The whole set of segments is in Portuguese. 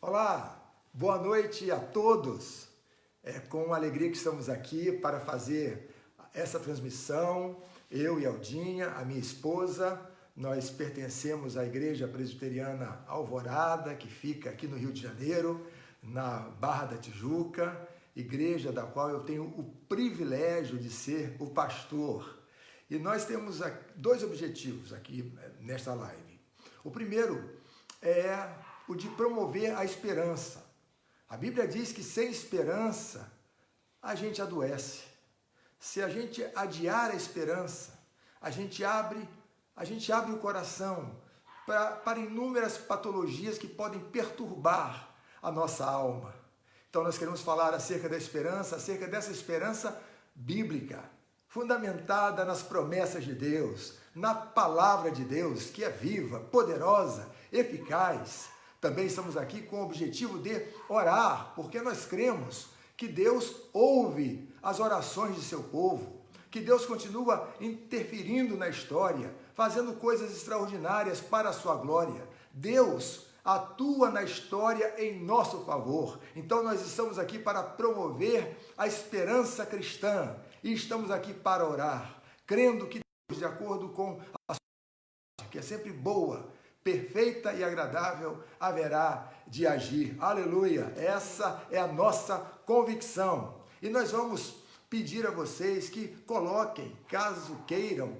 Olá, boa noite a todos. É com alegria que estamos aqui para fazer essa transmissão. Eu e Aldinha, a minha esposa, nós pertencemos à Igreja Presbiteriana Alvorada, que fica aqui no Rio de Janeiro, na Barra da Tijuca, igreja da qual eu tenho o privilégio de ser o pastor. E nós temos dois objetivos aqui nesta live. O primeiro é o de promover a esperança. A Bíblia diz que sem esperança a gente adoece. Se a gente adiar a esperança, a gente abre o coração para inúmeras patologias que podem perturbar a nossa alma. Então nós queremos falar acerca da esperança, acerca dessa esperança bíblica, fundamentada nas promessas de Deus, na palavra de Deus, que é viva, poderosa, eficaz. Também estamos aqui com o objetivo de orar, porque nós cremos que Deus ouve as orações de seu povo, que Deus continua interferindo na história, fazendo coisas extraordinárias para a sua glória. Deus atua na história em nosso favor. Então nós estamos aqui para promover a esperança cristã e estamos aqui para orar, crendo que Deus, de acordo com a sua, que é sempre boa, perfeita e agradável, haverá de agir. Aleluia! Essa é a nossa convicção. E nós vamos pedir a vocês que coloquem, caso queiram,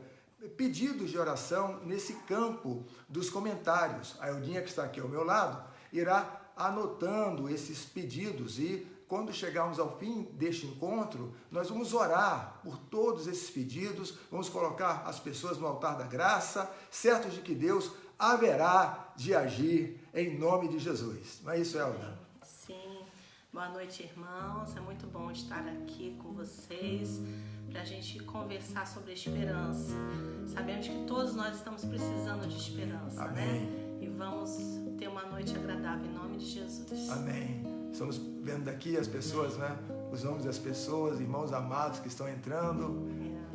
pedidos de oração nesse campo dos comentários. A Eudinha, que está aqui ao meu lado, irá anotando esses pedidos e quando chegarmos ao fim deste encontro, nós vamos orar por todos esses pedidos, vamos colocar as pessoas no altar da graça, certos de que Deus haverá de agir em nome de Jesus. Não é isso, Elda? Sim. Boa noite, irmãos. É muito bom estar aqui com vocês para a gente conversar sobre a esperança. Sabemos que todos nós estamos precisando de esperança, Amém. né? E vamos ter uma noite agradável em nome de Jesus. Amém. Estamos vendo daqui as pessoas, né? Os nomes das pessoas, irmãos amados que estão entrando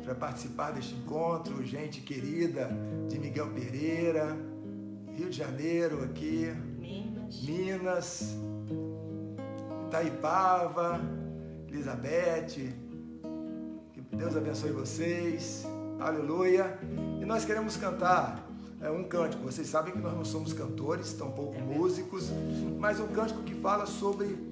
para participar deste encontro, gente querida de Miguel Pereira, Rio de Janeiro aqui, Minas, Itaipava, Elizabeth, que Deus abençoe vocês, aleluia. E nós queremos cantar um cântico. Vocês sabem que nós não somos cantores, tampouco músicos, mas um cântico que fala sobre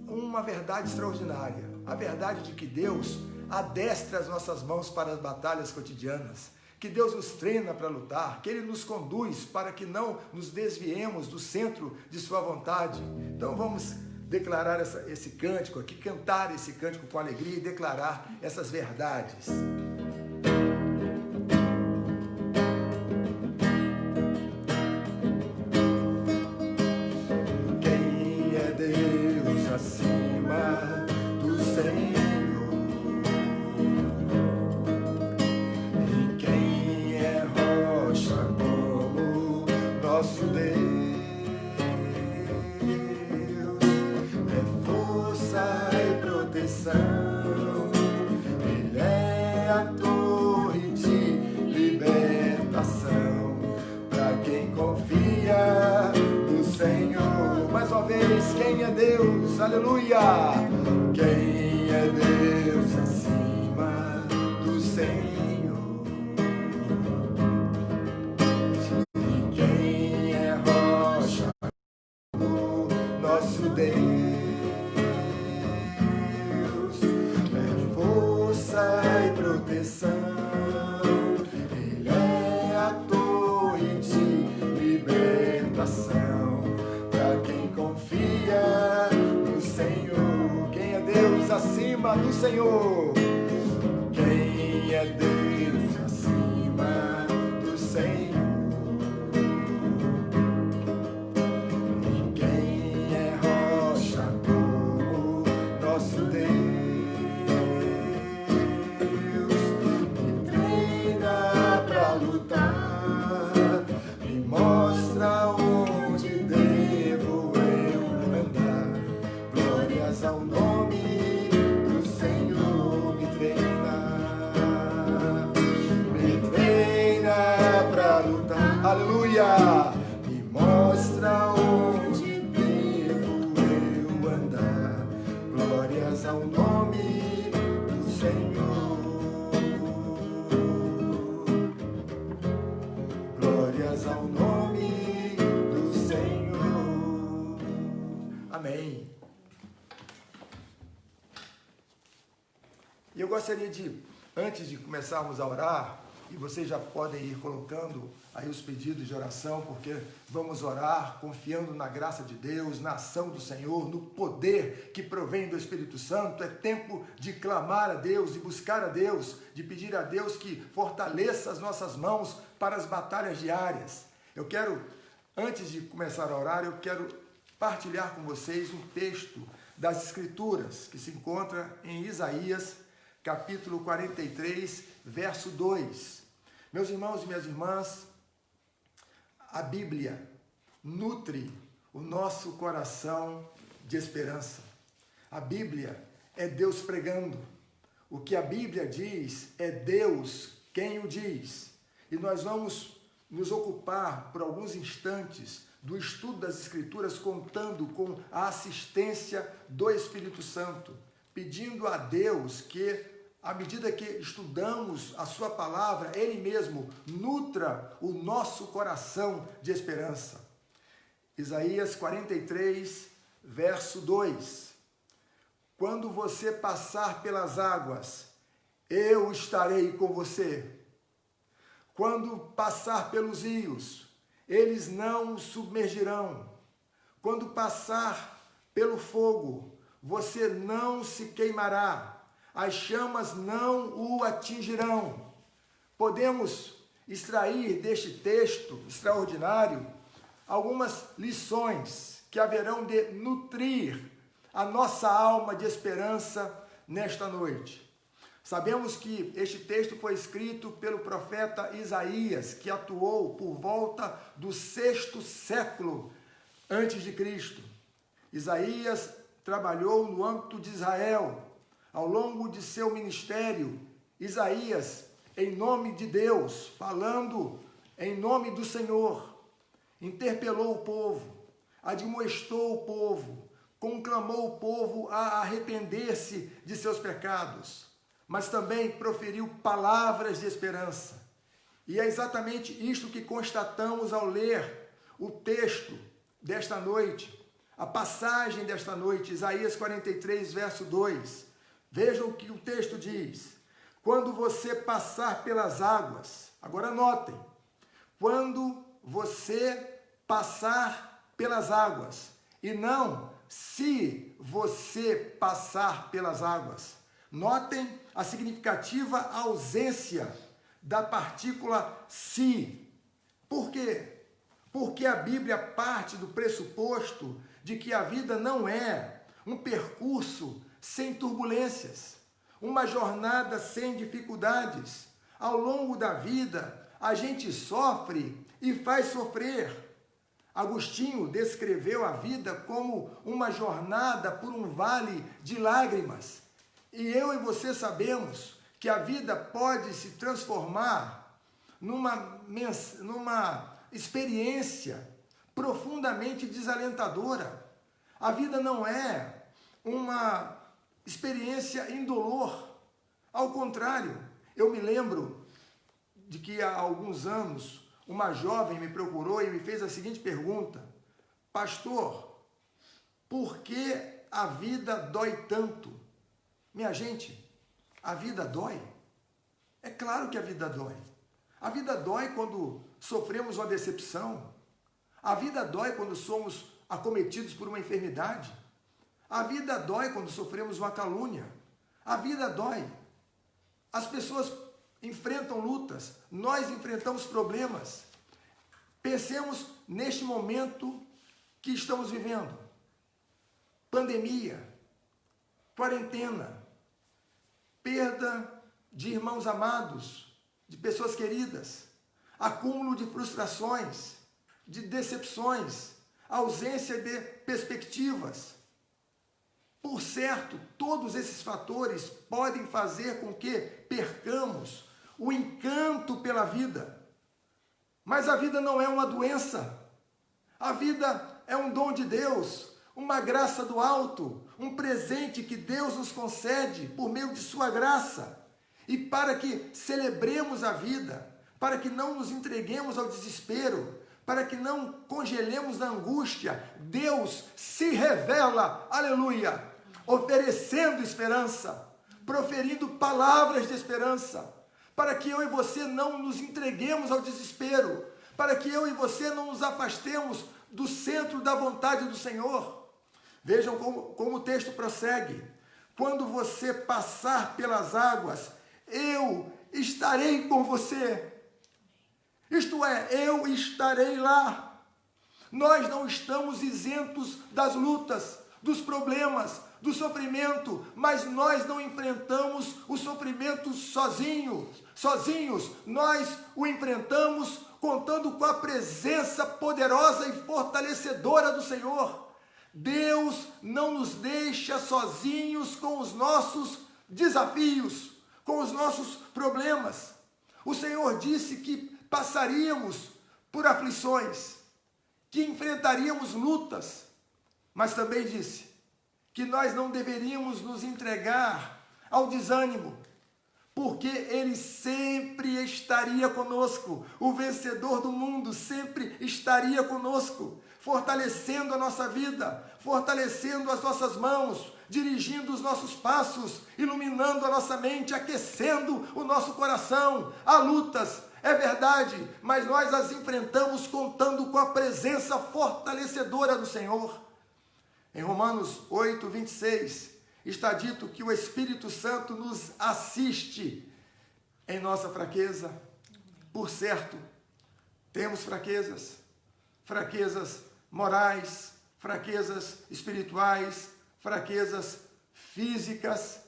uma verdade extraordinária, a verdade de que Deus adestra as nossas mãos para as batalhas cotidianas, que Deus nos treina para lutar, que Ele nos conduz para que não nos desviemos do centro de sua vontade. Então vamos declarar esse cântico aqui, cantar esse cântico com alegria e declarar essas verdades. Quem é Deus acima do Senhor? E quem é rocha como nosso Deus? Ele é a torre de libertação para quem confia no Senhor. Mais uma vez, quem é Deus? Aleluia! Quem é Deus acima do Senhor? E quem é rocha como nosso Deus? E proteção, Ele é a torre de libertação para quem confia no Senhor. Quem é Deus acima do Senhor? Quem é Deus acima do Senhor? E quem é rocha como nosso Deus? Ao nome do Senhor, eu gostaria de, antes de começarmos a orar, e vocês já podem ir colocando aí os pedidos de oração, porque vamos orar confiando na graça de Deus, na ação do Senhor, no poder que provém do Espírito Santo. É tempo de clamar a Deus, de buscar a Deus, de pedir a Deus que fortaleça as nossas mãos para as batalhas diárias. Eu quero, antes de começar a orar, eu quero partilhar com vocês um texto das Escrituras que se encontra em Isaías, capítulo 43, verso 2. Meus irmãos e minhas irmãs, a Bíblia nutre o nosso coração de esperança. A Bíblia é Deus pregando. O que a Bíblia diz é Deus quem o diz. E nós vamos nos ocupar por alguns instantes do estudo das Escrituras, contando com a assistência do Espírito Santo, pedindo a Deus que, à medida que estudamos a sua palavra, Ele mesmo nutra o nosso coração de esperança. Isaías 43, verso 2. Quando você passar pelas águas, eu estarei com você. Quando passar pelos rios, eles não o submergirão. Quando passar pelo fogo, você não se queimará. As chamas não o atingirão. Podemos extrair deste texto extraordinário algumas lições que haverão de nutrir a nossa alma de esperança nesta noite. Sabemos que este texto foi escrito pelo profeta Isaías, que atuou por volta do 6º século antes de Cristo. Isaías trabalhou no âmbito de Israel. Ao longo de seu ministério, Isaías, em nome de Deus, falando em nome do Senhor, interpelou o povo, admoestou o povo, conclamou o povo a arrepender-se de seus pecados, mas também proferiu palavras de esperança. E é exatamente isto que constatamos ao ler o texto desta noite, a passagem desta noite, Isaías 43, verso 2. Vejam o que o texto diz. Quando você passar pelas águas, agora notem, quando você passar pelas águas, e não se você passar pelas águas. Notem a significativa ausência da partícula se. Por quê? Porque a Bíblia parte do pressuposto de que a vida não é um percurso sem turbulências, uma jornada sem dificuldades. Ao longo da vida, a gente sofre e faz sofrer. Agostinho descreveu a vida como uma jornada por um vale de lágrimas. E eu e você sabemos que a vida pode se transformar numa experiência profundamente desalentadora. A vida não é uma experiência indolor. Ao contrário, eu me lembro de que há alguns anos uma jovem me procurou e me fez a seguinte pergunta: pastor, por que a vida dói tanto? Minha gente, a vida dói? É claro que a vida dói. A vida dói quando sofremos uma decepção. A vida dói quando somos acometidos por uma enfermidade. A vida dói quando sofremos uma calúnia. A vida dói. As pessoas enfrentam lutas, nós enfrentamos problemas. Pensemos neste momento que estamos vivendo. Pandemia, quarentena, perda de irmãos amados, de pessoas queridas, acúmulo de frustrações, de decepções, ausência de perspectivas. Por certo, todos esses fatores podem fazer com que percamos o encanto pela vida. Mas a vida não é uma doença. A vida é um dom de Deus, uma graça do alto, um presente que Deus nos concede por meio de sua graça. E para que celebremos a vida, para que não nos entreguemos ao desespero, para que não congelemos na angústia, Deus se revela, aleluia, oferecendo esperança. proferindo palavras de esperança, para que eu e você não nos entreguemos ao desespero, para que eu e você não nos afastemos do centro da vontade do Senhor. Vejam como o texto prossegue. Quando você passar pelas águas, eu estarei com você. Isto é, eu estarei lá. Nós não estamos isentos das lutas, dos problemas, do sofrimento, mas nós não enfrentamos o sofrimento sozinhos. Nós o enfrentamos contando com a presença poderosa e fortalecedora do Senhor. Deus não nos deixa sozinhos com os nossos desafios, com os nossos problemas. O Senhor disse que passaríamos por aflições, que enfrentaríamos lutas, mas também disse que nós não deveríamos nos entregar ao desânimo, porque Ele sempre estaria conosco. O vencedor do mundo sempre estaria conosco, fortalecendo a nossa vida, fortalecendo as nossas mãos, dirigindo os nossos passos, iluminando a nossa mente, aquecendo o nosso coração. Há lutas, é verdade, mas nós as enfrentamos contando com a presença fortalecedora do Senhor. Em Romanos 8, 26, está dito que o Espírito Santo nos assiste em nossa fraqueza. Por certo, temos fraquezas morais, fraquezas espirituais, fraquezas físicas,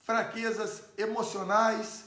fraquezas emocionais.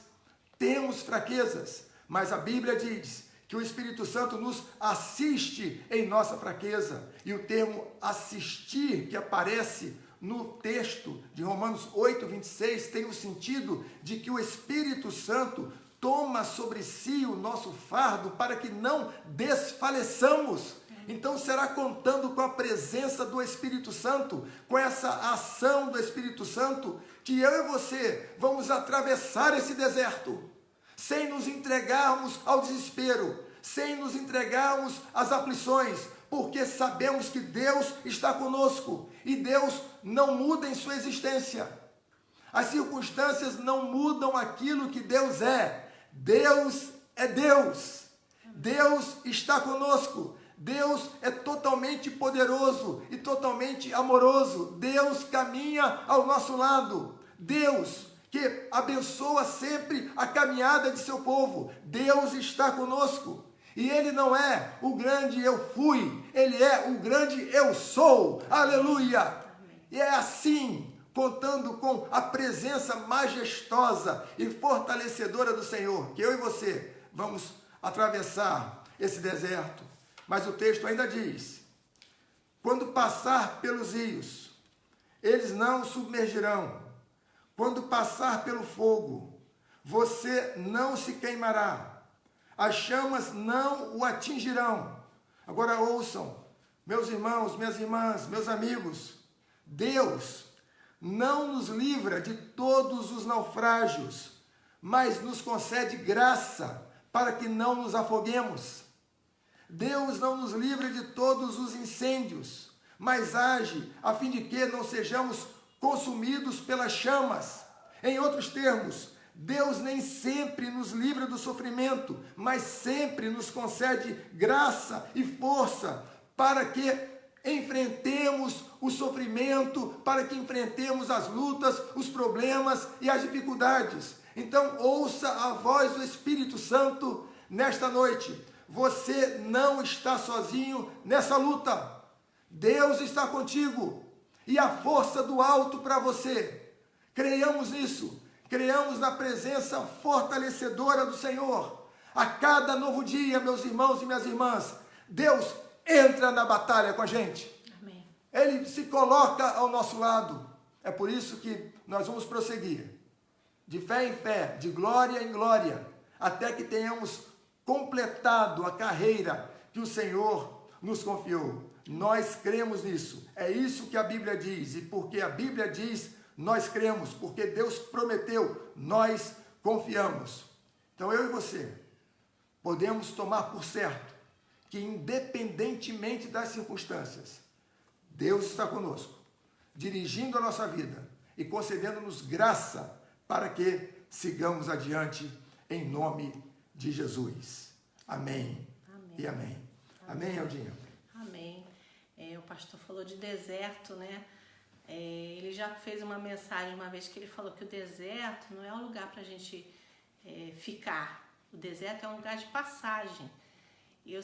Temos fraquezas, mas a Bíblia diz que o Espírito Santo nos assiste em nossa fraqueza. E o termo assistir, que aparece no texto de Romanos 8, 26, tem o sentido de que o Espírito Santo toma sobre si o nosso fardo para que não desfaleçamos. Então será contando com a presença do Espírito Santo, com essa ação do Espírito Santo, que eu e você vamos atravessar esse deserto, sem nos entregarmos ao desespero, sem nos entregarmos às aflições, porque sabemos que Deus está conosco e Deus não muda em sua existência. As circunstâncias não mudam aquilo que Deus é. Deus é Deus. Deus está conosco. Deus é totalmente poderoso e totalmente amoroso. Deus caminha ao nosso lado. Deus que abençoa sempre a caminhada de seu povo. Deus está conosco. E Ele não é o grande eu fui, Ele é o grande eu sou. Aleluia! Amém. E é assim, contando com a presença majestosa e fortalecedora do Senhor, que eu e você vamos atravessar esse deserto. Mas o texto ainda diz: quando passar pelos rios, eles não submergirão. Quando passar pelo fogo, você não se queimará. As chamas não o atingirão. Agora ouçam, meus irmãos, minhas irmãs, meus amigos, Deus não nos livra de todos os naufrágios, mas nos concede graça para que não nos afoguemos. Deus não nos livra de todos os incêndios, mas age a fim de que não sejamos consumidos pelas chamas. Em outros termos, Deus nem sempre nos livra do sofrimento, mas sempre nos concede graça e força para que enfrentemos o sofrimento, para que enfrentemos as lutas, os problemas e as dificuldades. Então, ouça a voz do Espírito Santo nesta noite. Você não está sozinho nessa luta. Deus está contigo e a força do alto para você. Creiamos nisso. Creiamos na presença fortalecedora do Senhor. A cada novo dia, meus irmãos e minhas irmãs, Deus entra na batalha com a gente. Amém. Ele se coloca ao nosso lado. É por isso que nós vamos prosseguir, de fé em fé, de glória em glória, até que tenhamos completado a carreira que o Senhor nos confiou. Nós cremos nisso. É isso que a Bíblia diz. E porque a Bíblia diz, nós cremos, porque Deus prometeu, nós confiamos. Então eu e você podemos tomar por certo que independentemente das circunstâncias, Deus está conosco, dirigindo a nossa vida e concedendo-nos graça para que sigamos adiante em nome de Jesus. Amém. E amém. Amém, Eldinha? Amém. O pastor falou de deserto, né? Ele já fez uma mensagem uma vez que ele falou que o deserto não é um lugar para a gente ficar. O deserto é um lugar de passagem. E eu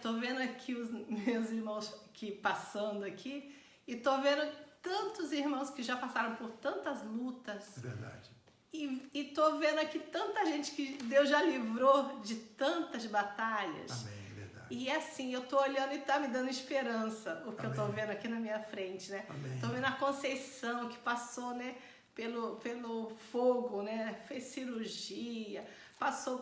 tô vendo aqui os meus irmãos aqui passando aqui e tô vendo tantos irmãos que já passaram por tantas lutas. É verdade. E tô vendo aqui tanta gente que Deus já livrou de tantas batalhas. Amém, é verdade. E assim, eu tô olhando e tá me dando esperança o que Amém. eu tô vendo aqui na minha frente, né? Amém. Tô vendo a Conceição que passou, né, pelo fogo, né? Fez cirurgia, passou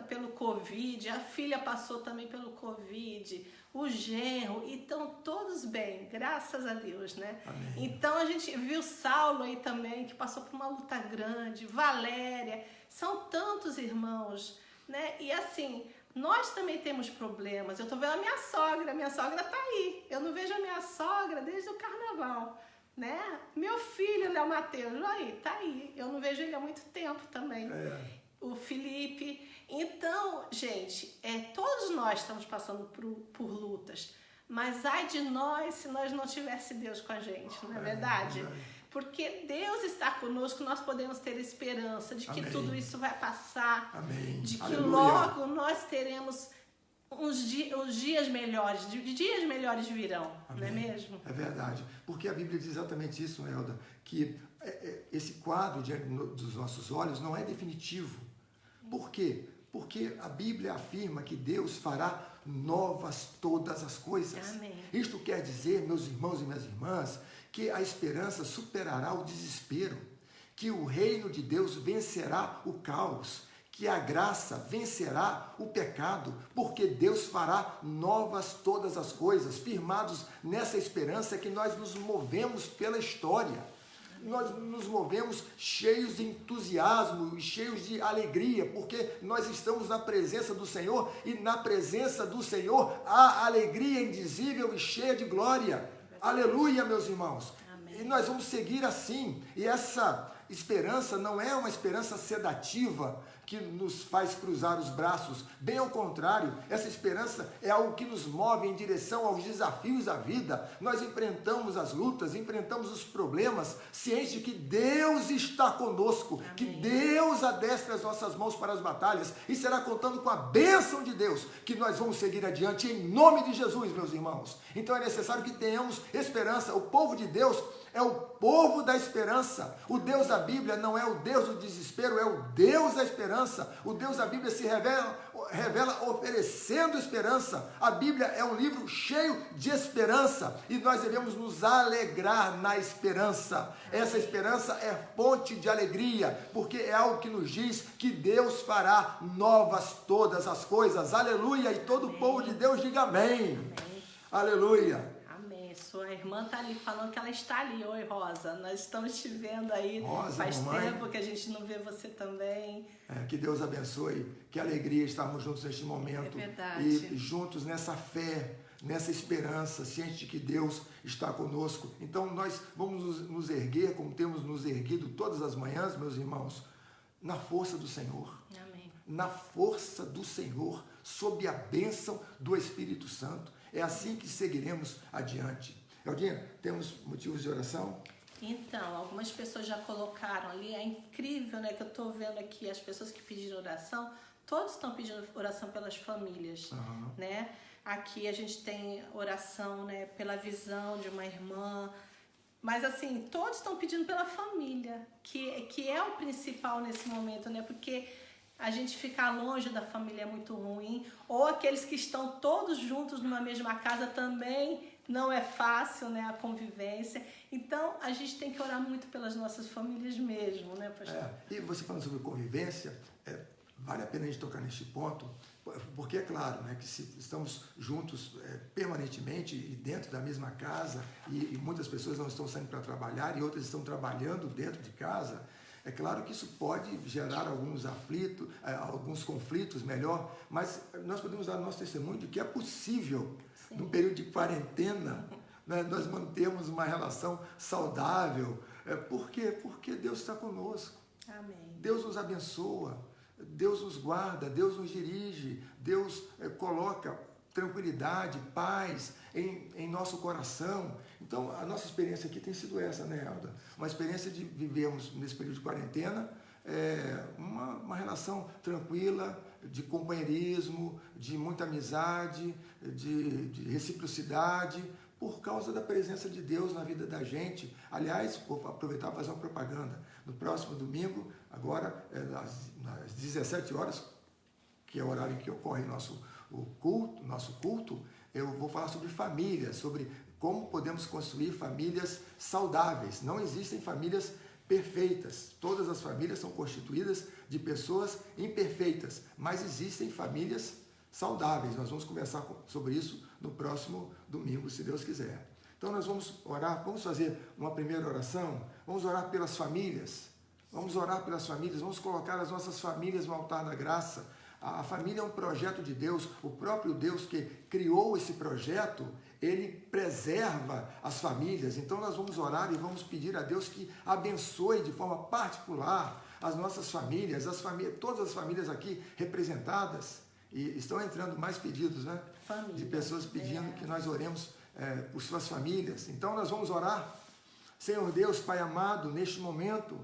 pelo Covid, a filha passou também pelo Covid, o genro, e estão todos bem, graças a Deus, né? Amém. Então a gente viu Saulo aí também, que passou por uma luta grande, Valéria, são tantos irmãos, né? E assim, nós também temos problemas. Eu tô vendo a minha sogra tá aí. Eu não vejo a minha sogra desde o carnaval, né? Meu filho, Léo Mateus, aí, tá aí. Eu não vejo ele há muito tempo também. O Felipe. Então, gente, todos nós estamos passando por lutas. Mas ai de nós se nós não tivesse Deus com a gente, não é verdade? Porque Deus está conosco, nós podemos ter esperança de que tudo isso vai passar. Amém. De que Aleluia. logo nós teremos os dias melhores, dias melhores virão, Amém. não é mesmo? É verdade. Porque a Bíblia diz exatamente isso, Elda, que esse quadro diante dos nossos olhos não é definitivo. Por quê? Porque a Bíblia afirma que Deus fará novas todas as coisas. Amém. Isto quer dizer, meus irmãos e minhas irmãs, que a esperança superará o desespero, que o reino de Deus vencerá o caos, que a graça vencerá o pecado, porque Deus fará novas todas as coisas. Firmados nessa esperança que nós nos movemos pela história. Nós nos movemos cheios de entusiasmo e cheios de alegria, porque nós estamos na presença do Senhor, e na presença do Senhor há alegria indizível e cheia de glória. Aleluia, meus irmãos. Amém. E nós vamos seguir assim. E essa esperança não é uma esperança sedativa que nos faz cruzar os braços. Bem ao contrário, essa esperança é algo que nos move em direção aos desafios da vida. Nós enfrentamos as lutas, enfrentamos os problemas, cientes de que Deus está conosco, Amém. que Deus adestra as nossas mãos para as batalhas, e será contando com a bênção de Deus que nós vamos seguir adiante em nome de Jesus, meus irmãos. Então é necessário que tenhamos esperança. O povo de Deus é o povo da esperança. O Deus da Bíblia não é o Deus do desespero, é o Deus da esperança. O Deus da Bíblia se revela oferecendo esperança. A Bíblia é um livro cheio de esperança, e nós devemos nos alegrar na esperança. Essa esperança é fonte de alegria, porque é algo que nos diz que Deus fará novas todas as coisas. Aleluia! E todo o povo de Deus diga amém. Amém. Aleluia! Sua irmã tá ali falando que ela está ali. Oi, Rosa, nós estamos te vendo aí. Rosa, faz mamãe. tempo que a gente não vê você também. Que Deus abençoe, que alegria estarmos juntos neste momento. É verdade. E juntos nessa fé, nessa esperança, ciente de que Deus está conosco. Então nós vamos nos erguer, como temos nos erguido todas as manhãs, meus irmãos, na força do Senhor. Amém. Na força do Senhor, sob a bênção do Espírito Santo. É assim que seguiremos adiante. Eldinha, temos motivos de oração? Então, algumas pessoas já colocaram ali. É incrível, né, que eu estou vendo aqui as pessoas que pediram oração. Todos estão pedindo oração pelas famílias, né? Aqui a gente tem oração, né, pela visão de uma irmã. Mas assim, todos estão pedindo pela família, que é o principal nesse momento, né? Porque a gente ficar longe da família é muito ruim, ou aqueles que estão todos juntos numa mesma casa também não é fácil, né, a convivência. Então, a gente tem que orar muito pelas nossas famílias mesmo, né, pastor? E você falando sobre convivência, vale a pena a gente tocar neste ponto, porque é claro, né, que se estamos juntos permanentemente e dentro da mesma casa, e muitas pessoas não estão saindo para trabalhar e outras estão trabalhando dentro de casa, é claro que isso pode gerar alguns aflitos, alguns conflitos, melhor, mas nós podemos dar nosso testemunho de que é possível, num período de quarentena, né, nós mantermos uma relação saudável, Por quê? Porque Deus está conosco. Amém. Deus nos abençoa, Deus nos guarda, Deus nos dirige, Deus coloca tranquilidade, paz em nosso coração. Então, a nossa experiência aqui tem sido essa, né, Elda? Uma experiência de vivermos nesse período de quarentena, uma relação tranquila, de companheirismo, de muita amizade, de reciprocidade, por causa da presença de Deus na vida da gente. Aliás, vou aproveitar para fazer uma propaganda. No próximo domingo, agora, às 17 horas, que é o horário em que ocorre nosso culto, eu vou falar sobre família, sobre como podemos construir famílias saudáveis. Não existem famílias perfeitas. Todas as famílias são constituídas de pessoas imperfeitas, mas existem famílias saudáveis. Nós vamos conversar sobre isso no próximo domingo, se Deus quiser. Então nós vamos orar, vamos fazer uma primeira oração, vamos orar pelas famílias, vamos colocar as nossas famílias no altar da graça. A família é um projeto de Deus, o próprio Deus que criou esse projeto, ele preserva as famílias. Então nós vamos orar e vamos pedir a Deus que abençoe de forma particular as nossas famílias, todas as famílias aqui representadas. E estão entrando mais pedidos, né? De pessoas pedindo que nós oremos por suas famílias. Então nós vamos orar. Senhor Deus, Pai amado, neste momento,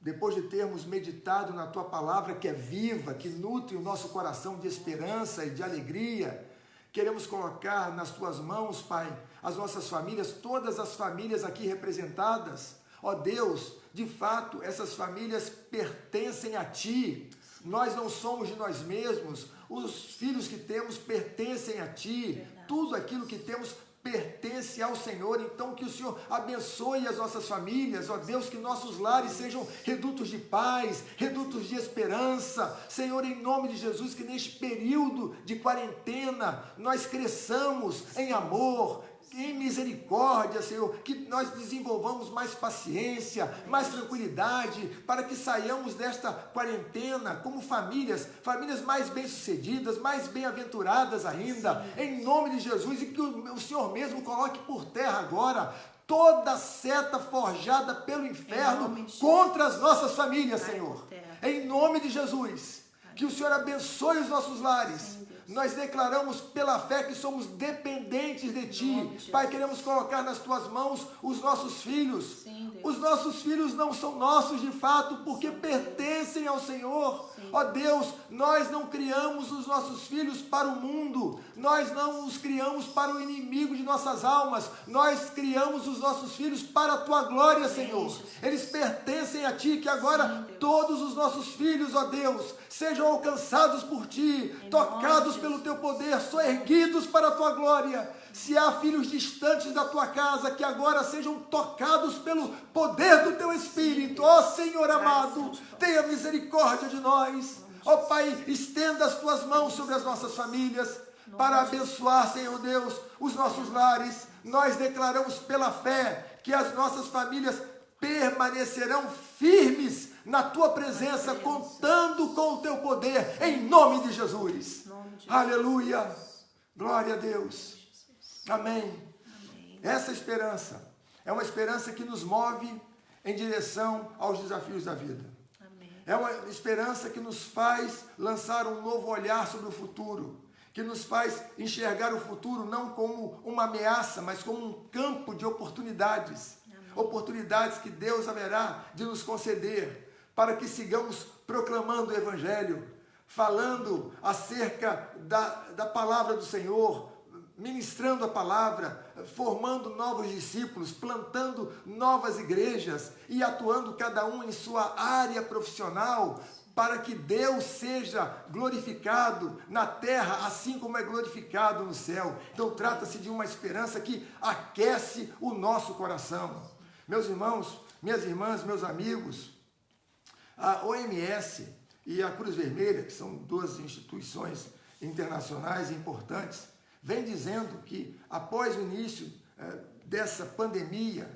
depois de termos meditado na Tua palavra que é viva, que nutre o nosso coração de esperança e de alegria, queremos colocar nas Tuas mãos, Pai, as nossas famílias, todas as famílias aqui representadas. Ó Deus, de fato, essas famílias pertencem a Ti. Nós não somos de nós mesmos. Os filhos que temos pertencem a Ti. Verdade. Tudo aquilo que temos pertence ao Senhor. Então que o Senhor abençoe as nossas famílias, ó Deus, que nossos lares sejam redutos de paz, redutos de esperança. Senhor, em nome de Jesus, que neste período de quarentena nós cresçamos em amor, em misericórdia, Senhor, que nós desenvolvamos mais paciência, mais tranquilidade, para que saiamos desta quarentena como famílias mais bem-sucedidas, mais bem-aventuradas ainda, em nome de Jesus, e que o Senhor mesmo coloque por terra agora toda seta forjada pelo inferno contra as nossas famílias, Senhor, em nome de Jesus, que o Senhor abençoe os nossos lares. Nós declaramos pela fé que somos dependentes de Ti. Pai, queremos colocar nas Tuas mãos os nossos filhos. Sim, os nossos filhos não são nossos de fato, porque pertencem ao Senhor. Ó Deus, nós não criamos os nossos filhos para o mundo. Nós não os criamos para o inimigo de nossas almas. Nós criamos os nossos filhos para a Tua glória, Senhor. Eles pertencem a Ti, que agora todos os nossos filhos, ó Deus, sejam alcançados por Ti, tocados pelo Teu poder, soerguidos para a Tua glória. Se há filhos distantes da Tua casa, que agora sejam tocados pelo poder do Teu Espírito. Ó Senhor amado, tenha misericórdia de nós. Ó Pai, estenda as Tuas mãos sobre as nossas famílias, para abençoar, Senhor Deus, os nossos lares. Nós declaramos pela fé que as nossas famílias permanecerão firmes na Tua presença, contando com o Teu poder, em nome de Jesus. Aleluia, glória a Deus, amém. Essa esperança é uma esperança que nos move em direção aos desafios da vida. É uma esperança que nos faz lançar um novo olhar sobre o futuro, que nos faz enxergar o futuro não como uma ameaça, mas como um campo de oportunidades. Oportunidades que Deus haverá de nos conceder, para que sigamos proclamando o Evangelho, falando acerca da palavra do Senhor, ministrando a palavra, formando novos discípulos, plantando novas igrejas e atuando cada um em sua área profissional, para que Deus seja glorificado na terra, assim como é glorificado no céu. Então trata-se de uma esperança que aquece o nosso coração. Meus irmãos, minhas irmãs, meus amigos, a OMS e a Cruz Vermelha, que são duas instituições internacionais importantes, vem dizendo que após o início dessa pandemia,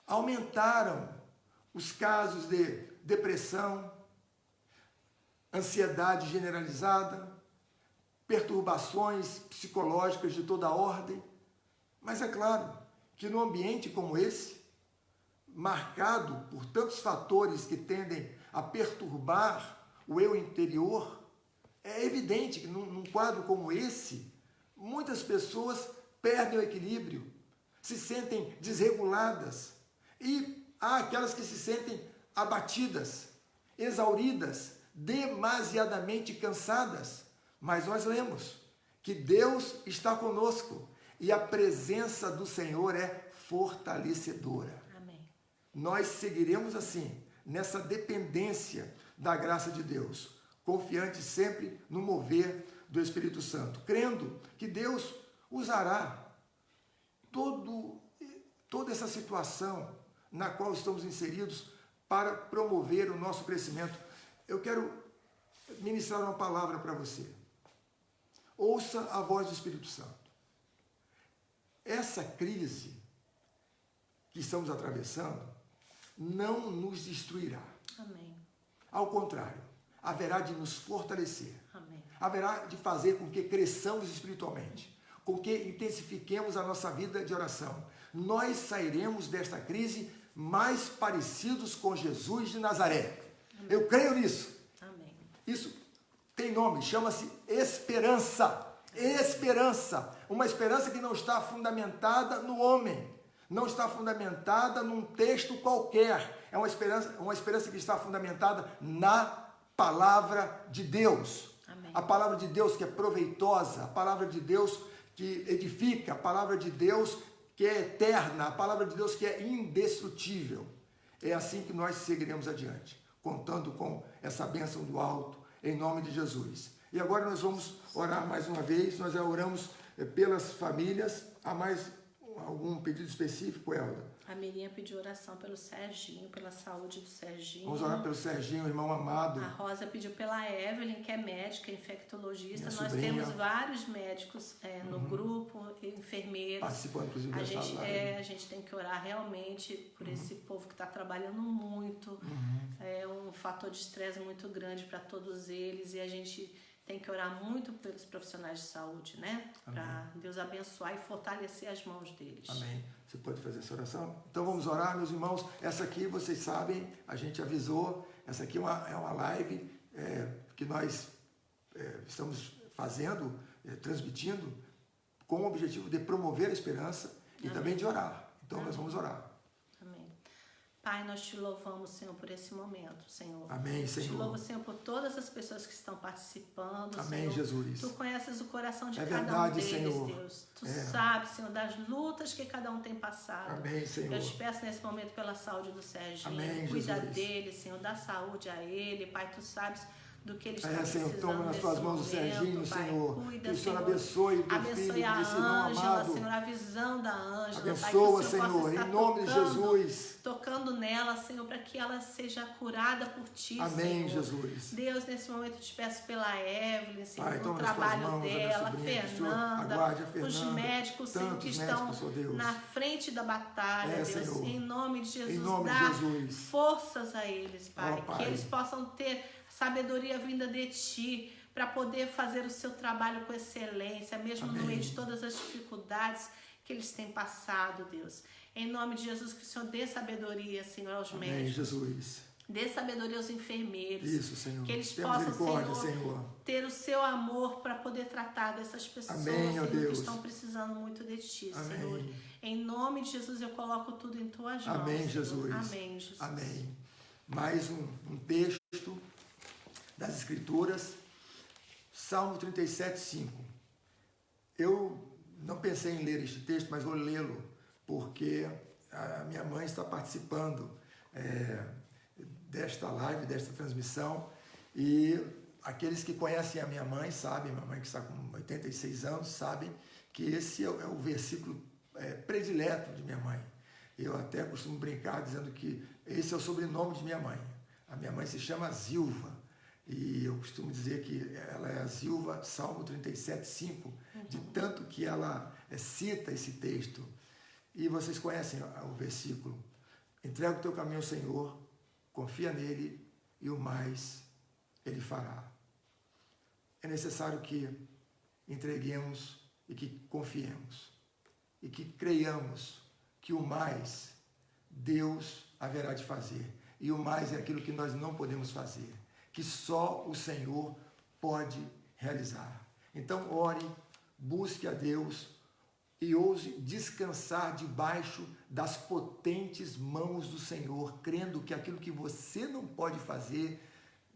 aumentaram os casos de depressão, ansiedade generalizada, perturbações psicológicas de toda ordem. Mas é claro que num ambiente como esse, marcado por tantos fatores que tendem a perturbar o eu interior, é evidente que num quadro como esse, muitas pessoas perdem o equilíbrio, se sentem desreguladas e há aquelas que se sentem abatidas, exauridas, demasiadamente cansadas. Mas nós lemos que Deus está conosco e a presença do Senhor é fortalecedora. Amém. Nós seguiremos assim, nessa dependência da graça de Deus, confiante sempre no mover do Espírito Santo, crendo que Deus usará toda essa situação na qual estamos inseridos para promover o nosso crescimento. Eu quero ministrar uma palavra para você. Ouça a voz do Espírito Santo. Essa crise que estamos atravessando não nos destruirá. Amém. Ao contrário, haverá de nos fortalecer. Amém. Haverá de fazer com que cresçamos espiritualmente, com que intensifiquemos a nossa vida de oração. Nós sairemos desta crise mais parecidos com Jesus de Nazaré. Amém. Eu creio nisso. Amém. Isso tem nome, chama-se esperança. Esperança. Uma esperança que não está fundamentada no homem, não está fundamentada num texto qualquer. É uma esperança que está fundamentada na palavra de Deus. Amém. A palavra de Deus que é proveitosa, a palavra de Deus que edifica, a palavra de Deus que é eterna, a palavra de Deus que é indestrutível. É assim que nós seguiremos adiante, contando com essa bênção do alto, em nome de Jesus. E agora nós vamos orar mais uma vez. Nós já oramos pelas famílias. Há mais algum pedido específico, Elda? A Miriam pediu oração pelo Serginho, pela saúde do Serginho. Vamos orar pelo Serginho, irmão amado. A Rosa pediu pela Evelyn, que é médica, infectologista. Minha Nós sobrinha. temos vários médicos no grupo, enfermeiros. Participando, inclusive, dessa live. A gente tem que orar realmente por esse povo que está trabalhando muito. É um fator de estresse muito grande para todos eles e a gente tem que orar muito pelos profissionais de saúde, né? Para Deus abençoar e fortalecer as mãos deles. Amém. Você pode fazer essa oração? Então vamos orar, meus irmãos. Essa aqui, vocês sabem, a gente avisou. Essa aqui é uma live que nós estamos fazendo, transmitindo, com o objetivo de promover a esperança e também de orar. Então nós vamos orar. Pai, nós te louvamos, Senhor, por esse momento, Senhor. Amém, Senhor. Te louvo, Senhor, por todas as pessoas que estão participando, Amém, Senhor. Jesus. Tu conheces o coração de verdade, cada um deles, Senhor. Deus. Tu sabes, Senhor, das lutas que cada um tem passado. Amém, Senhor. Eu te peço nesse momento pela saúde do Serginho. Amém, Cuida Jesus. dele, Senhor, dá saúde a ele. Pai, tu sabes do que ele está Senhor, precisando toma nas tuas mãos o Serginho, Pai. Senhor. Cuida, Que o Senhor Senhor. abençoe o teu Abençoe filho a desse irmão Ângela, amado. Senhor, a visão da Ângela. Abençoa, Pai, que o Senhor, possa estar em nome de tocando, Jesus. Tocando nela, Senhor, para que ela seja curada por Ti, Amém, Senhor. Jesus. Deus, nesse momento eu te peço pela Evelyn, Senhor, Pai, no toma nas tuas trabalho mãos a minha dela, sobrinha, que o Senhor Fernanda, aguarde a os Fernanda, médicos, Senhor, que tantos estão médicos, ó Deus. na frente da batalha, Deus. Senhor. Em nome de Jesus, Em nome dá de Jesus. forças a eles, Pai, Pai. que eles possam ter sabedoria vinda de Ti, para poder fazer o seu trabalho com excelência, mesmo no meio de todas as dificuldades que eles têm passado, Deus. Em nome de Jesus, que o Senhor dê sabedoria, Senhor, aos Amém, médicos. Jesus. Dê sabedoria aos enfermeiros. Isso, Senhor. Que eles Tenha possam, misericórdia, Senhor, ter o seu amor para poder tratar dessas pessoas, Amém, ó Senhor, que Deus. estão precisando muito de Ti, Amém. Senhor. Em nome de Jesus, eu coloco tudo em Tuas mãos, Amém, Senhor. Jesus. Amém, Jesus. Amém. Mais um texto das Escrituras, Salmo 37, 5. Eu não pensei em ler este texto, mas vou lê-lo, porque a minha mãe está participando desta live, desta transmissão, e aqueles que conhecem a minha mãe sabem, minha mãe que está com 86 anos, sabem que esse é o versículo predileto de minha mãe. Eu até costumo brincar dizendo que esse é o sobrenome de minha mãe. A minha mãe se chama Zilva, e eu costumo dizer que ela é a Zilva, Salmo 37, 5, de tanto que ela cita esse texto. E vocês conhecem o versículo: entrega o teu caminho ao Senhor, confia nele e o mais ele fará. É necessário que entreguemos e que confiemos e que creiamos que o mais Deus haverá de fazer. E o mais é aquilo que nós não podemos fazer, que só o Senhor pode realizar. Então, ore, busque a Deus e ouse descansar debaixo das potentes mãos do Senhor, crendo que aquilo que você não pode fazer,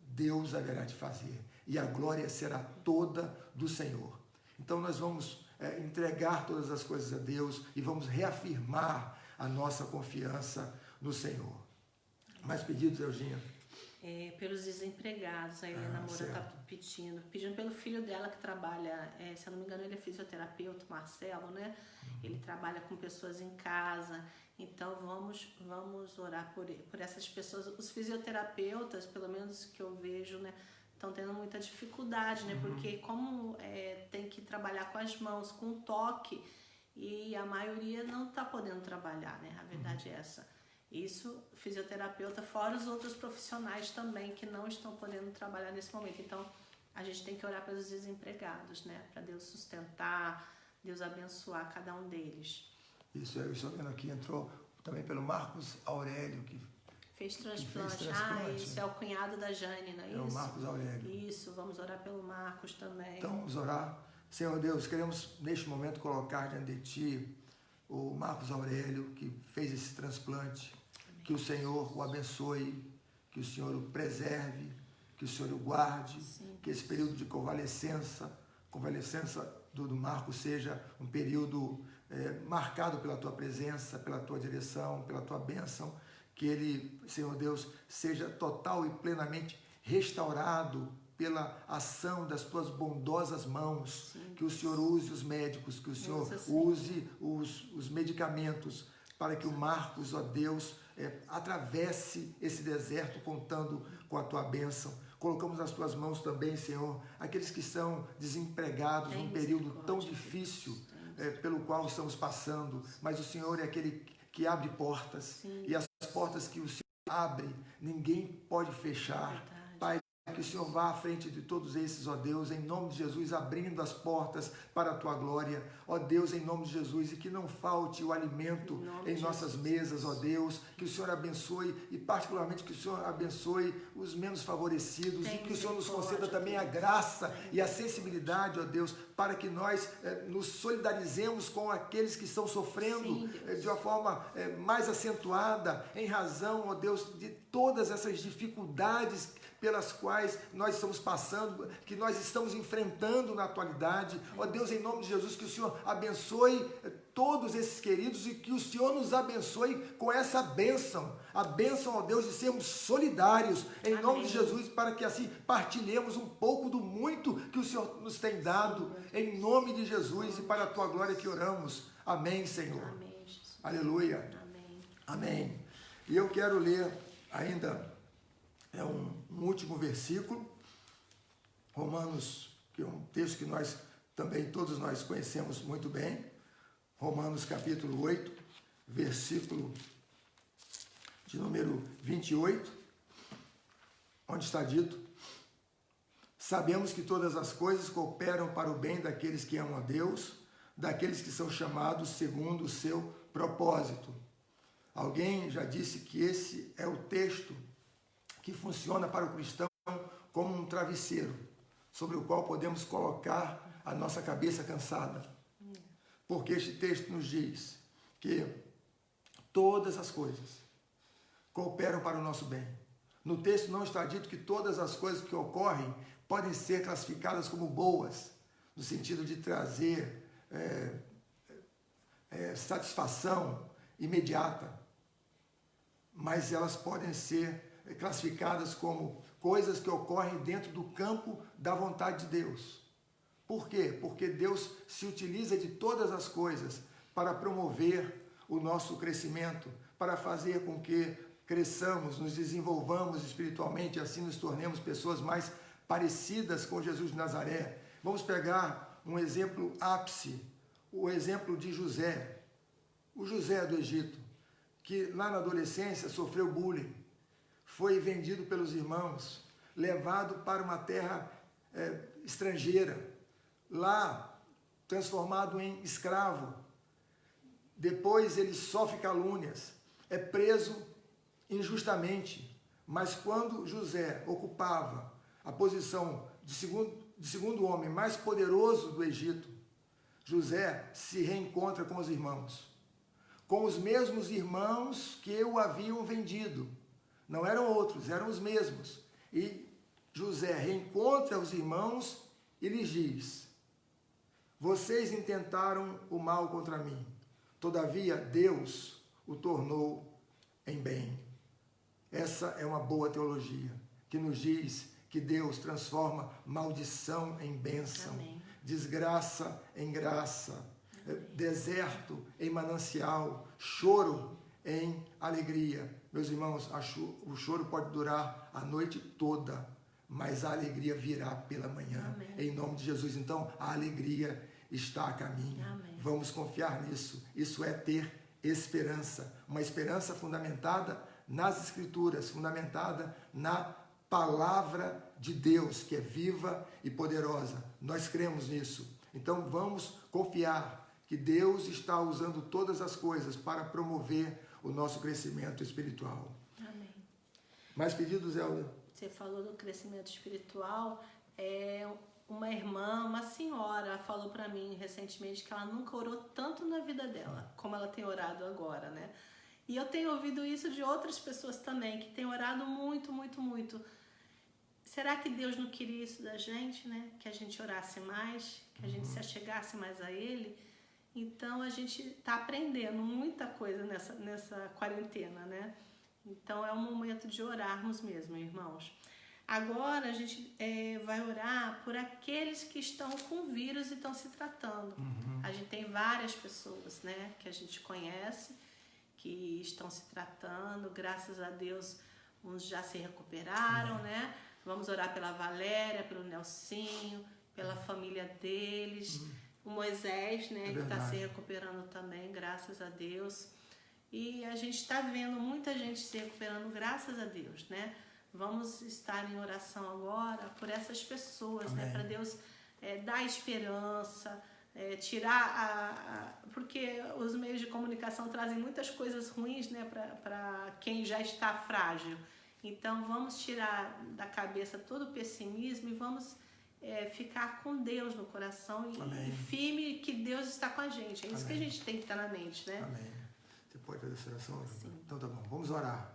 Deus haverá de fazer. E a glória será toda do Senhor. Então, nós vamos entregar todas as coisas a Deus e vamos reafirmar a nossa confiança no Senhor. Mais pedidos, Eugênia? Pelos desempregados, a Helena Moura está pedindo pelo filho dela que trabalha, se eu não me engano ele é fisioterapeuta, Marcelo, né? Ele trabalha com pessoas em casa, então vamos orar por essas pessoas. Os fisioterapeutas, pelo menos que eu vejo, né, estão tendo muita dificuldade, né? Porque como tem que trabalhar com as mãos, com o toque, e a maioria não está podendo trabalhar, né? A verdade é essa. Isso, fisioterapeuta, fora os outros profissionais também que não estão podendo trabalhar nesse momento. Então, a gente tem que orar pelos desempregados, né? Para Deus sustentar, Deus abençoar cada um deles. Isso, eu estou vendo aqui, entrou também pelo Marcos Aurélio, que fez transplante. Isso é o cunhado da Jane, não é isso? É o Marcos Aurélio. Isso, vamos orar pelo Marcos também. Então, vamos orar. Senhor Deus, queremos neste momento colocar diante de Ti o Marcos Aurélio, que fez esse transplante. Amém. Que o Senhor o abençoe, que o Senhor o preserve, que o Senhor o guarde. Sim. Que esse período de convalescença do Marcos seja um período marcado pela Tua presença, pela Tua direção, pela Tua bênção. Que ele, Senhor Deus, seja total e plenamente restaurado pela ação das Tuas bondosas mãos. Sim. Que o Senhor use os médicos, que o Senhor use os medicamentos, para que o Marcos, ó Deus, atravesse esse deserto contando com a Tua bênção. Colocamos nas Tuas mãos também, Senhor, aqueles que são desempregados num período tão difícil pelo qual estamos passando, mas o Senhor é aquele que abre portas. Sim. E as portas que o Senhor abre, ninguém pode fechar. Verdade. Pai, que o Senhor vá à frente de todos esses, ó Deus, em nome de Jesus, abrindo as portas para a Tua glória, ó Deus, em nome de Jesus, e que não falte o alimento em nossas mesas, ó Deus, que o Senhor abençoe, e particularmente que o Senhor abençoe os menos favorecidos, e que o Senhor nos conceda também a graça e a sensibilidade, ó Deus, para que nós nos solidarizemos com aqueles que estão sofrendo de uma forma mais acentuada, em razão, ó Deus, de todas essas dificuldades pelas quais nós estamos passando, que nós estamos enfrentando na atualidade. Ó Deus, em nome de Jesus, que o Senhor abençoe todos esses queridos e que o Senhor nos abençoe com essa bênção. A bênção, ó Deus, de sermos solidários em Amém. Nome de Jesus, para que assim partilhemos um pouco do muito que o Senhor nos tem dado, em nome de Jesus, e para a Tua glória que oramos. Amém, Senhor. Amém, Jesus. Aleluia. Amém. Amém. E eu quero ler ainda um último versículo, Romanos, que é um texto que nós também, todos nós conhecemos muito bem, Romanos capítulo 8, versículo de número 28, onde está dito: sabemos que todas as coisas cooperam para o bem daqueles que amam a Deus, daqueles que são chamados segundo o seu propósito. Alguém já disse que esse é o texto que funciona para o cristão como um travesseiro, sobre o qual podemos colocar a nossa cabeça cansada. Porque este texto nos diz que todas as coisas cooperam para o nosso bem. No texto não está dito que todas as coisas que ocorrem podem ser classificadas como boas, no sentido de trazer satisfação imediata, mas elas podem ser classificadas como coisas que ocorrem dentro do campo da vontade de Deus. Por quê? Porque Deus se utiliza de todas as coisas para promover o nosso crescimento, para fazer com que cresçamos, nos desenvolvamos espiritualmente e assim nos tornemos pessoas mais parecidas com Jesus de Nazaré. Vamos pegar um exemplo ápice, o exemplo de José. O José do Egito, que lá na adolescência sofreu bullying, foi vendido pelos irmãos, levado para uma terra estrangeira, lá transformado em escravo. Depois ele sofre calúnias, é preso injustamente, mas quando José ocupava a posição de segundo homem mais poderoso do Egito, José se reencontra com os irmãos, com os mesmos irmãos que o haviam vendido. Não eram outros, eram os mesmos. E José reencontra os irmãos e lhes diz: vocês intentaram o mal contra mim, todavia Deus o tornou em bem. Essa é uma boa teologia, que nos diz que Deus transforma maldição em bênção, amém, desgraça em graça, amém, deserto em manancial, choro em alegria. Meus irmãos, o choro pode durar a noite toda, mas a alegria virá pela manhã, amém, em nome de Jesus. Então, a alegria está a caminho. Amém. Vamos confiar nisso. Isso é ter esperança, uma esperança fundamentada nas Escrituras, fundamentada na palavra de Deus, que é viva e poderosa. Nós cremos nisso. Então, vamos confiar que Deus está usando todas as coisas para promover o nosso crescimento espiritual. Amém. Mais pedidos, Elda? Você falou do crescimento espiritual. Uma irmã, uma senhora, falou para mim recentemente que ela nunca orou tanto na vida dela, como ela tem orado agora, né? E eu tenho ouvido isso de outras pessoas também, que têm orado muito, muito, muito. Será que Deus não queria isso da gente, né? Que a gente orasse mais, que a gente se achegasse mais a Ele? Então, a gente está aprendendo muita coisa nessa quarentena, né? Então, é um momento de orarmos mesmo, irmãos. Agora, a gente vai orar por aqueles que estão com vírus e estão se tratando. A gente tem várias pessoas, né, que a gente conhece, que estão se tratando. Graças a Deus, uns já se recuperaram, né? Vamos orar pela Valéria, pelo Nelsinho, pela família deles. O Moisés, né, que está se recuperando também, graças a Deus. E a gente está vendo muita gente se recuperando, graças a Deus, né? Vamos estar em oração agora por essas pessoas, né? Para Deus dar esperança, tirar porque os meios de comunicação trazem muitas coisas ruins, né? Para quem já está frágil. Então, vamos tirar da cabeça todo o pessimismo e vamos ficar com Deus no coração e firme que Deus está com a gente. É isso que a gente tem que estar na mente, né? Amém. Você pode fazer essa oração? Sim. Então tá bom, vamos orar.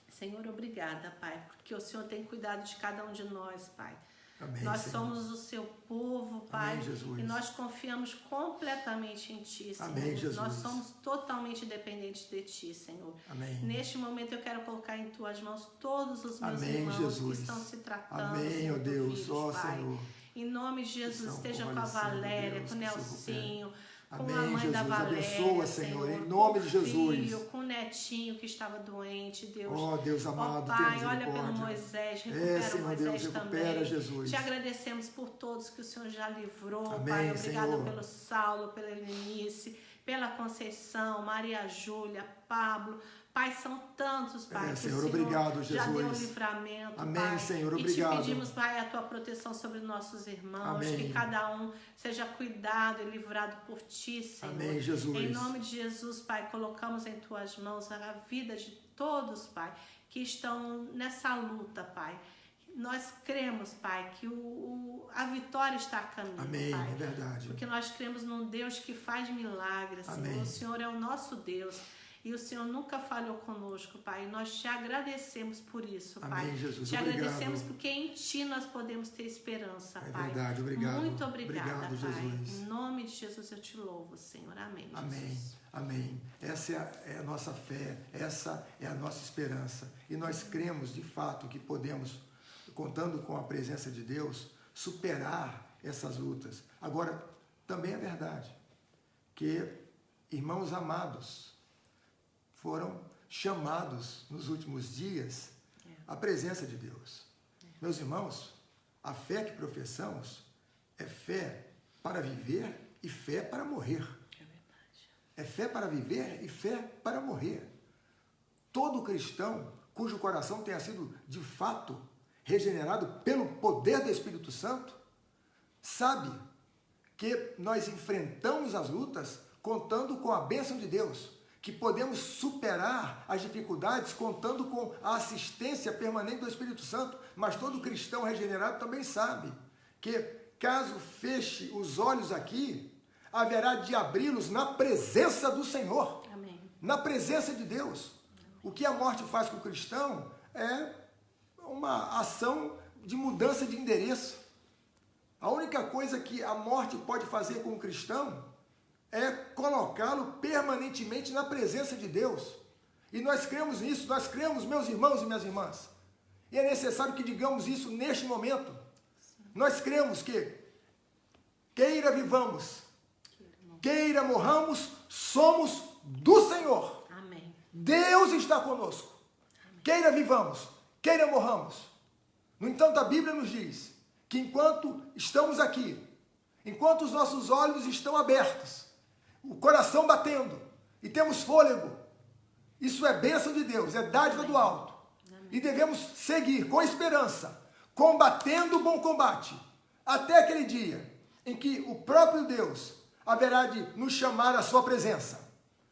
Senhor, obrigada, Pai, porque o Senhor tem cuidado de cada um de nós, Pai. Amém, nós Senhor. Somos o seu povo, Pai, amém, Jesus. E nós confiamos completamente em Ti, Senhor. Amém, Jesus. Nós somos totalmente dependentes de Ti, Senhor. Amém. Neste momento eu quero colocar em Tuas mãos todos os meus amém, irmãos Jesus. Que estão se tratando. Amém, ó Deus, vírus, ó Pai. Senhor. Em nome de Jesus, esteja com a Valéria, Deus, com o Nelsinho, com amém, a mãe Jesus. da Valéria, abençoa, Senhor, em nome de Jesus. Filho, com o netinho que estava doente, Deus. Ó Deus amado, ó Pai, olha pelo Moisés, recupera Senhor, o Moisés Deus, também. recupera, Jesus. Te agradecemos por todos que o Senhor já livrou, amém, Pai. Obrigada Senhor. Pelo Saulo, pela Helenice, pela Conceição, Maria Júlia, Pablo. Pai, são tantos, Pai, que Senhor, o Senhor obrigado, Jesus. já deu um livramento, amém, Pai. Senhor, obrigado. E te pedimos, Pai, a Tua proteção sobre nossos irmãos, amém. Que cada um seja cuidado e livrado por Ti, Senhor. Amém, Jesus. Em nome de Jesus, Pai, colocamos em Tuas mãos a vida de todos, Pai, que estão nessa luta, Pai. Nós cremos, Pai, que a vitória está a caminho, amém, Pai. É verdade. Porque nós cremos num Deus que faz milagres, Senhor. Amém. O Senhor é o nosso Deus. E o Senhor nunca falhou conosco, Pai. E nós te agradecemos por isso, Pai. Amém, Jesus. Te obrigado. agradecemos porque em Ti nós podemos ter esperança, Pai. É verdade, obrigado. Muito obrigada, obrigado, Pai. Jesus. Em nome de Jesus eu te louvo, Senhor. Amém, Jesus. Amém. Amém. Essa é a nossa fé, essa é a nossa esperança. E nós cremos, de fato, que podemos, contando com a presença de Deus, superar essas lutas. Agora, também é verdade que irmãos amados foram chamados nos últimos dias à presença de Deus. Meus irmãos, a fé que professamos é fé para viver e fé para morrer. É fé para viver e fé para morrer. Todo cristão cujo coração tenha sido, de fato, regenerado pelo poder do Espírito Santo, sabe que nós enfrentamos as lutas contando com a bênção de Deus, que podemos superar as dificuldades contando com a assistência permanente do Espírito Santo, mas todo cristão regenerado também sabe que caso feche os olhos aqui, haverá de abri-los na presença do Senhor, Amém. Na presença de Deus. O que a morte faz com o cristão é uma ação de mudança de endereço. A única coisa que a morte pode fazer com o cristão é colocá-lo permanentemente na presença de Deus. E nós cremos nisso, nós cremos, meus irmãos e minhas irmãs. E é necessário que digamos isso neste momento. Nós cremos que, queira vivamos, queira morramos, somos do Senhor. Amém. Deus está conosco. Amém. Queira vivamos, queira morramos. No entanto, a Bíblia nos diz que enquanto estamos aqui, enquanto os nossos olhos estão abertos, o coração batendo e temos fôlego, isso é bênção de Deus, é dádiva do alto. Amém. E devemos seguir com esperança, combatendo o bom combate, até aquele dia em que o próprio Deus haverá de nos chamar à sua presença.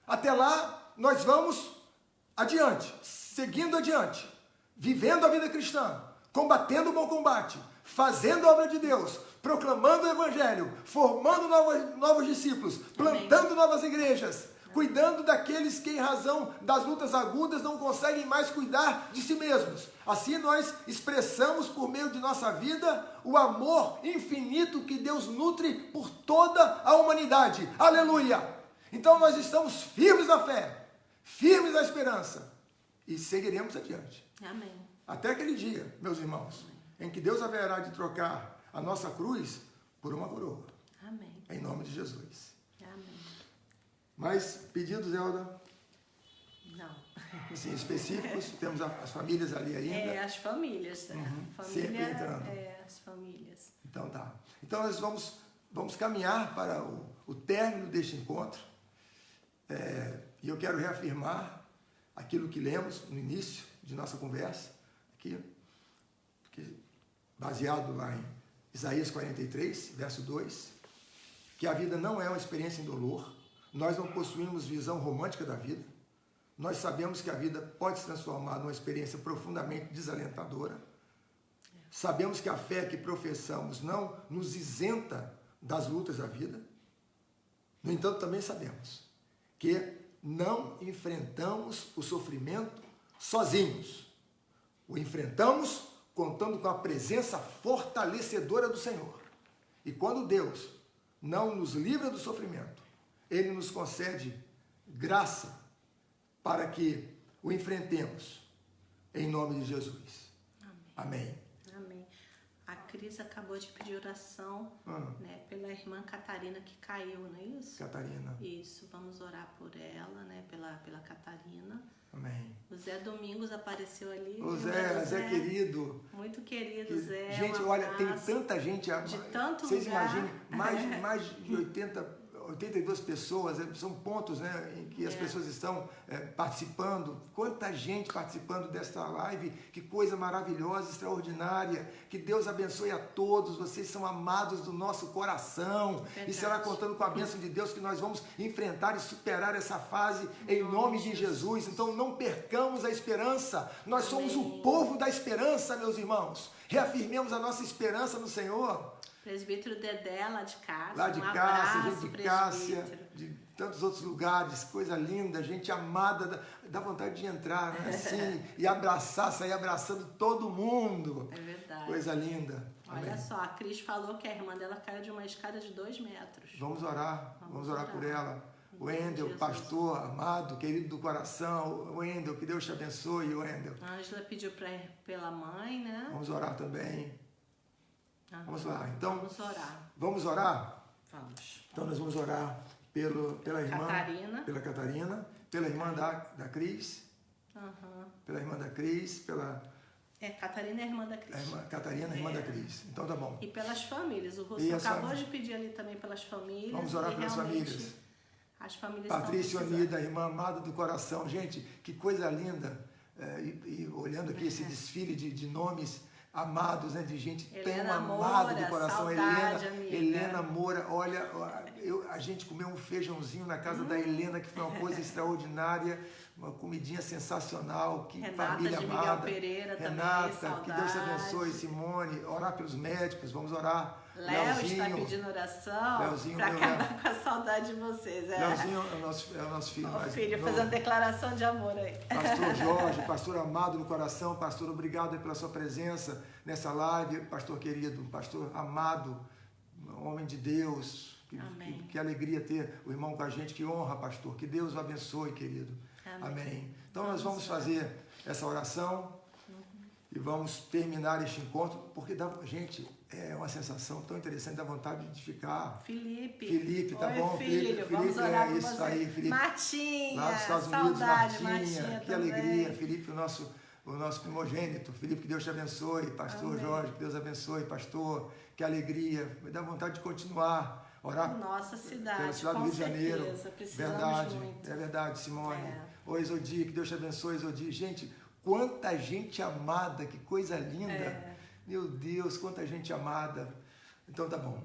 Até lá, nós vamos adiante, seguindo adiante, vivendo a vida cristã, combatendo o bom combate, fazendo a obra de Deus, proclamando o Evangelho, formando novos discípulos, plantando novas igrejas, cuidando daqueles que, em razão das lutas agudas, não conseguem mais cuidar de si mesmos. Assim nós expressamos por meio de nossa vida o amor infinito que Deus nutre por toda a humanidade. Aleluia! Então nós estamos firmes na fé, firmes na esperança e seguiremos adiante. Amém. Até aquele dia, meus irmãos, em que Deus haverá de trocar a nossa cruz por uma coroa. Amém. Em nome de Jesus. Amém. Mais pedidos, Elda? Não. Sim, específicos, temos as famílias ali ainda. As famílias. Sempre entrando. As famílias. Então tá. Então nós vamos caminhar para o término deste encontro. E eu quero reafirmar aquilo que lemos no início de nossa conversa, aqui, baseado lá em Isaías 43, verso 2, que a vida não é uma experiência indolor, nós não possuímos visão romântica da vida, nós sabemos que a vida pode se transformar numa experiência profundamente desalentadora, sabemos que a fé que professamos não nos isenta das lutas da vida, no entanto também sabemos que não enfrentamos o sofrimento sozinhos, o enfrentamos contando com a presença fortalecedora do Senhor. E quando Deus não nos livra do sofrimento, Ele nos concede graça para que o enfrentemos em nome de Jesus. Amém. Amém. Amém. A Cris acabou de pedir oração pela irmã Catarina que caiu, não é isso? Catarina. Isso, vamos orar por ela, pela Catarina. Amém. O Zé Domingos apareceu ali. O Zé querido. Muito querido, Zé. Gente, olha, tem tanta gente. De tanto vocês lugar. imaginem, mais de 82 pessoas, são pontos, né, em que as pessoas estão participando. Quanta gente participando desta live, que coisa maravilhosa, extraordinária. Que Deus abençoe a todos, vocês são amados do nosso coração. Verdade. E será contando com a bênção de Deus que nós vamos enfrentar e superar essa fase em nome de Jesus. Então não percamos a esperança, nós somos o povo da esperança, meus irmãos. Reafirmemos a nossa esperança no Senhor. Presbítero Dedé, lá de Cássia. Lá de um Cássia, abraço, gente de Cássia, de tantos outros lugares, coisa linda, gente amada, dá vontade de entrar, né? Assim, e abraçar, sair abraçando todo mundo. É verdade. Coisa linda. Olha Amém. só, a Cris falou que a irmã dela caiu de uma escada de 2 metros. Vamos orar por ela. Wendel, pastor amado, querido do coração, Wendel, que Deus te abençoe, Wendel. A Ângela pediu pela mãe, né? Vamos orar também. Vamos lá, então. Vamos orar. Vamos orar? Vamos. Então nós vamos orar pela irmã. Catarina. Pela Catarina, pela irmã da Cris. Pela irmã da Cris, Catarina é a irmã da Cris. Catarina, irmã da Cris. Então tá bom. E pelas famílias. O Russo acabou de pedir ali também pelas famílias. Vamos orar pelas famílias. As famílias Patrícia Unida, irmã amada do coração. Gente, que coisa linda. E olhando aqui esse desfile de nomes amados, né, de gente Helena tão amada Moura, do coração. saudade, Helena Moura, olha, a gente comeu um feijãozinho na casa da Helena, que foi uma coisa extraordinária, uma comidinha sensacional, que Renata família de amada. Miguel Pereira Renata, também, que Deus te saudade. abençoe, Simone, orar pelos médicos, vamos orar. Léo está pedindo oração para acabar com a saudade de vocês. Leozinho é o nosso filho. O filho fazendo declaração de amor aí. Pastor Jorge, pastor amado no coração, pastor, obrigado pela sua presença nessa live, pastor querido, pastor amado, homem de Deus. Que alegria ter o irmão com a gente, que honra, pastor. Que Deus o abençoe, querido. Amém. Então nós vamos fazer essa oração e vamos terminar este encontro, porque, gente, é uma sensação tão interessante, dá vontade de ficar. Felipe, tá bom? Filho, vamos orar por isso você. aí, Felipe. Martinha, lá dos Estados Unidos, Martinha que também. alegria, Felipe, o nosso primogênito. Felipe, que Deus te abençoe. Pastor Jorge, que Deus abençoe. Pastor, que alegria. Me dá vontade de continuar. Orar nossa cidade, pela cidade do Rio de Janeiro. Verdade, muito. É verdade, Simone. Ô, Exodi, que Deus te abençoe, Exodi. Gente, quanta gente amada, que coisa linda. Meu Deus, quanta gente amada. Então tá bom.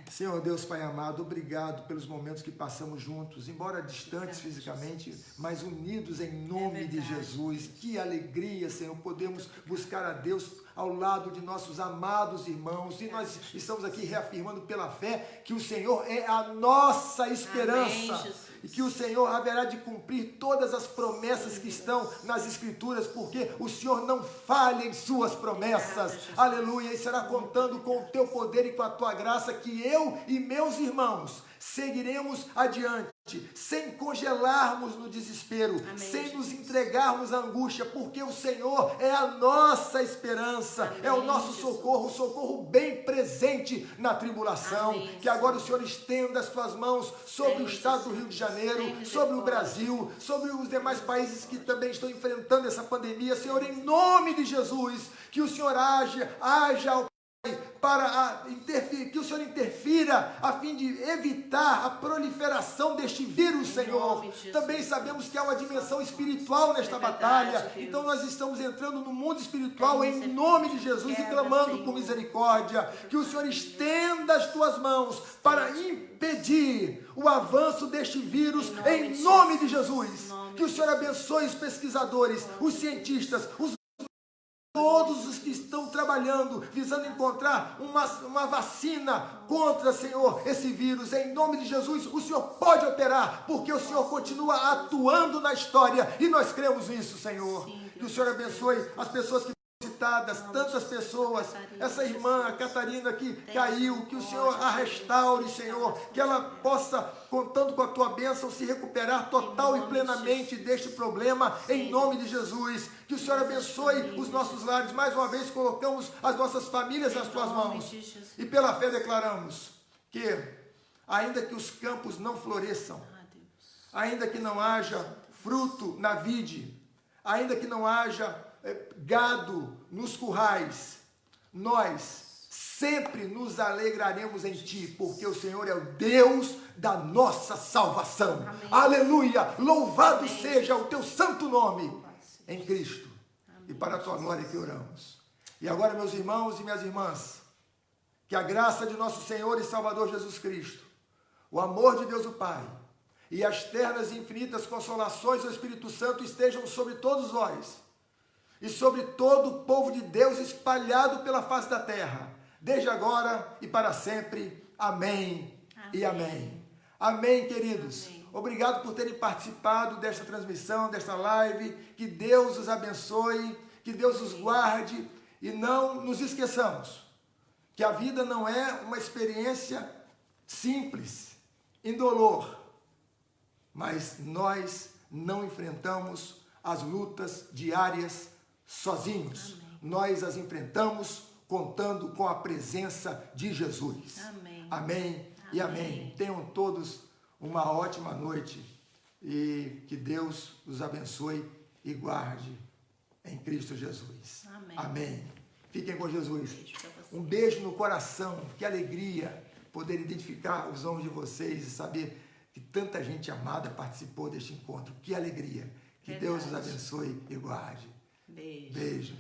Senhor Deus, Pai amado, obrigado pelos momentos que passamos juntos, embora distantes fisicamente, mas unidos em nome de Jesus. Que alegria, Senhor, podemos buscar a Deus ao lado de nossos amados irmãos, e nós estamos aqui reafirmando pela fé que o Senhor é a nossa esperança. Amém, e que o Senhor haverá de cumprir todas as promessas que estão nas Escrituras, porque o Senhor não falha em suas promessas. Aleluia, e será contando com o teu poder e com a tua graça que eu e meus irmãos seguiremos adiante, sem congelarmos no desespero, sem nos entregarmos à angústia, porque o Senhor é a nossa esperança, é o nosso socorro, o socorro bem presente na tribulação. Que agora o Senhor estenda as tuas mãos sobre o estado do Rio de Janeiro, sobre o Brasil, sobre os demais países que também estão enfrentando essa pandemia. Senhor, em nome de Jesus, que o Senhor haja para interferir, que o Senhor interfira a fim de evitar a proliferação deste vírus, Senhor. Também sabemos que há uma dimensão espiritual nesta batalha, então nós estamos entrando no mundo espiritual em nome de Jesus e clamando por misericórdia, que o Senhor estenda as tuas mãos para impedir o avanço deste vírus em nome de Jesus. Que o Senhor abençoe os pesquisadores, os cientistas, todos os que estão trabalhando, visando encontrar uma vacina contra, Senhor, esse vírus. Em nome de Jesus, o Senhor pode operar, porque o Senhor continua atuando na história, e nós cremos nisso, Senhor. Que o Senhor abençoe as pessoas que foram citadas, tantas pessoas, essa irmã, a Catarina, que caiu, que o Senhor a restaure, Senhor, que ela possa, contando com a tua bênção, se recuperar total e plenamente deste problema, em nome de Jesus. Que o Senhor abençoe os nossos lares. Mais uma vez colocamos as nossas famílias nas tuas mãos. E pela fé declaramos que, ainda que os campos não floresçam, ainda que não haja fruto na vide, ainda que não haja gado nos currais, nós sempre nos alegraremos em Ti, porque o Senhor é o Deus da nossa salvação. Amém. Aleluia! Louvado seja o Teu santo nome em Cristo. Amém. E para a Tua glória que oramos. E agora, meus irmãos e minhas irmãs, que a graça de nosso Senhor e Salvador Jesus Cristo, o amor de Deus o Pai e as ternas e infinitas consolações do Espírito Santo estejam sobre todos nós e sobre todo o povo de Deus espalhado pela face da terra, desde agora e para sempre. Amém, e amém. Amém, queridos. Amém. Obrigado por terem participado desta transmissão, desta live. Que Deus os abençoe, que Deus os guarde, e não nos esqueçamos que a vida não é uma experiência simples, indolor, mas nós não enfrentamos as lutas diárias sozinhos. Amém. Nós as enfrentamos contando com a presença de Jesus. Amém. Amém e amém. Tenham todos uma ótima noite e que Deus os abençoe e guarde em Cristo Jesus. Amém. Amém. Fiquem com Jesus. Um beijo no coração. Que alegria poder identificar os nomes de vocês e saber que tanta gente amada participou deste encontro. Que alegria. Que Deus os abençoe e guarde. Beijo. Beijo.